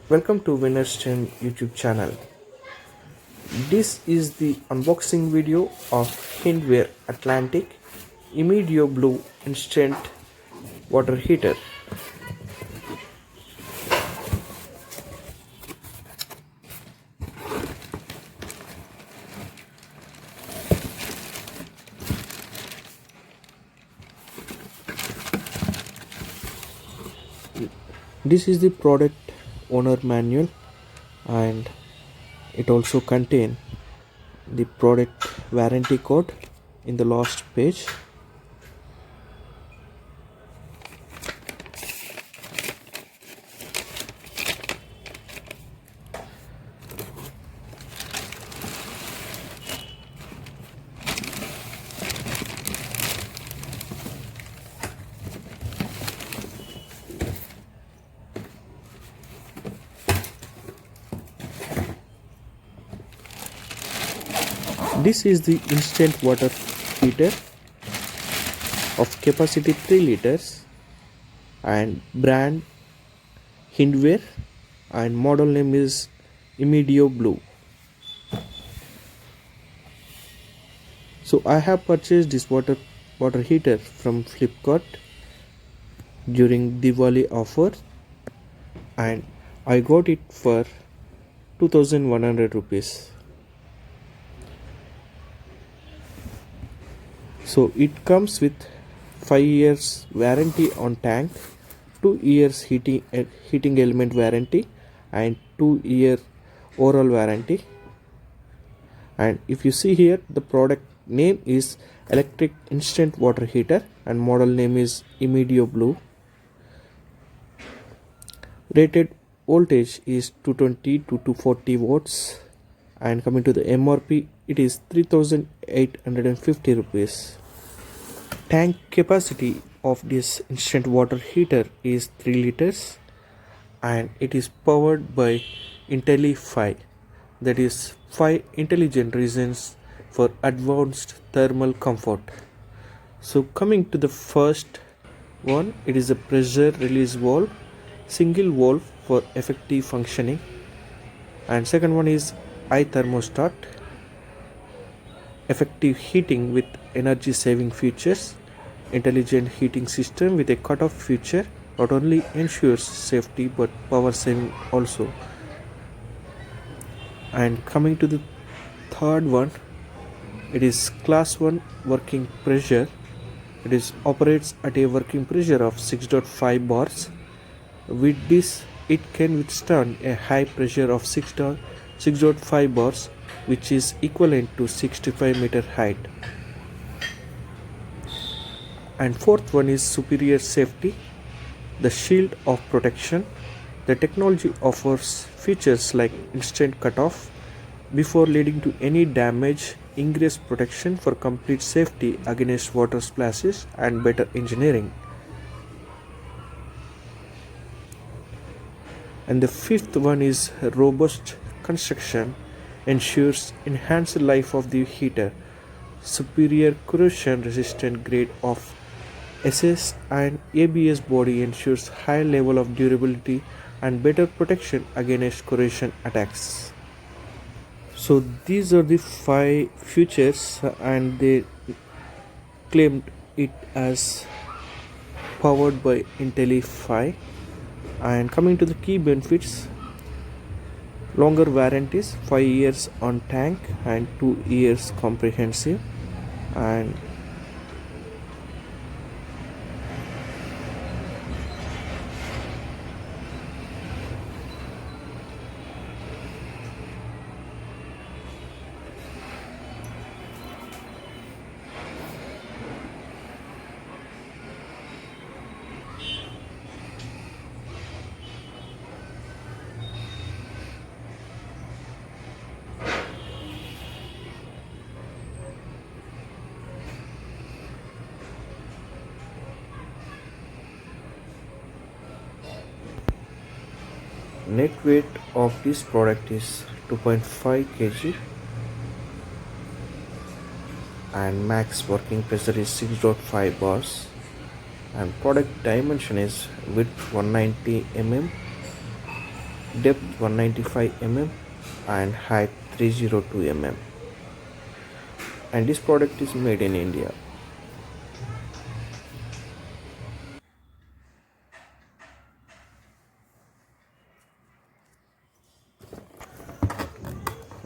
Welcome to Winner's Stream YouTube channel. This is the unboxing video of Hindware Atlantic Immedio Blue instant water heater. This is the product owner manual, and it also contains the product warranty code in the last page. This is the instant water heater of capacity 3 liters and brand Hindware, and model name is Immedio Blue. So I have purchased this water heater from Flipkart during Diwali offer, and I got it for 2100 rupees. So it comes with 5 years warranty on tank, 2 years heating element warranty, and 2-year overall warranty. And if you see here, the product name is electric instant water heater and model name is Immedio Blue. Rated voltage is 220 to 240 watts, and coming to the MRP, it is 3850 rupees. Tank capacity of this instant water heater is 3 liters, and it is powered by Intelli 5, that is 5 intelligent reasons for advanced thermal comfort. So coming to the first one, it is a pressure release valve, single valve for effective functioning, and second one is i-Thermostat, effective heating with energy saving features, intelligent heating system with a cutoff feature not only ensures safety but power saving also. And coming to the third one, it is class 1 working pressure. It is operates at a working pressure of 6.5 bars. With this, it can withstand a high pressure of 6.5 bars, which is equivalent to 65 meter height. And fourth one is superior safety, the shield of protection. The technology offers features like instant cutoff before leading to any damage, ingress protection for complete safety against water splashes, and better engineering. And the fifth one is robust construction, ensures enhanced life of the heater, superior corrosion resistant grade of SS and ABS body ensures high level of durability and better protection against corrosion attacks. So these are the 5 features, and they claimed it as powered by Intelli 5. And coming to the key benefits, longer warranties, 5 years on tank and 2 years comprehensive, and net weight of this product is 2.5 kg, and max working pressure is 6.5 bars, and product dimension is width 190 mm, depth 195 mm and height 302 mm, and this product is made in India.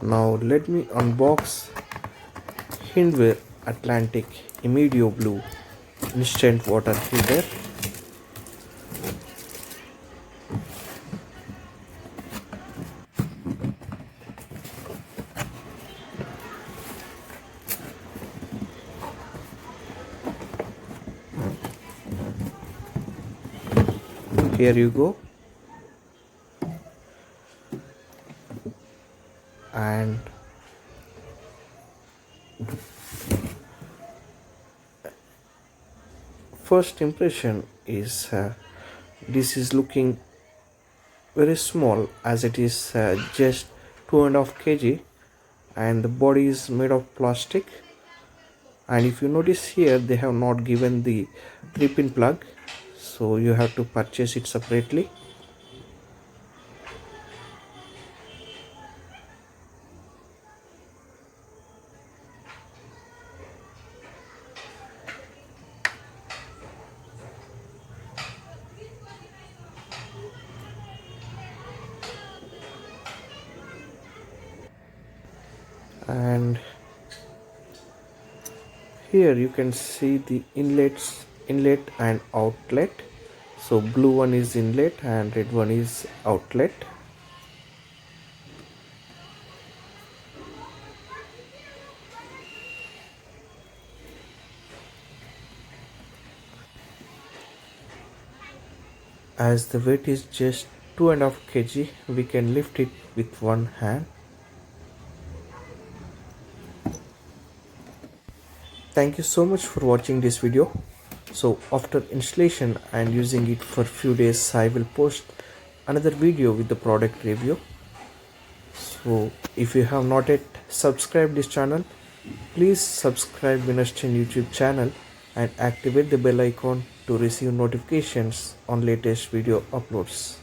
Now let me unbox Hindware Atlantic Immedio Blue instant water heater. Here you go. And first impression is this is looking very small, as it is just 2.5 kg, and the body is made of plastic. And if you notice here, they have not given the 3-pin plug, so you have to purchase it separately. And here you can see the inlet and outlet. So blue one is inlet and red one is outlet. As the weight is just 2.5 kg, we can lift it with one hand. Thank you so much for watching this video. So after installation and using it for few days, I will post another video with the product review. So if you have not yet subscribed this channel, please subscribe Vinastin YouTube channel and activate the bell icon to receive notifications on latest video uploads.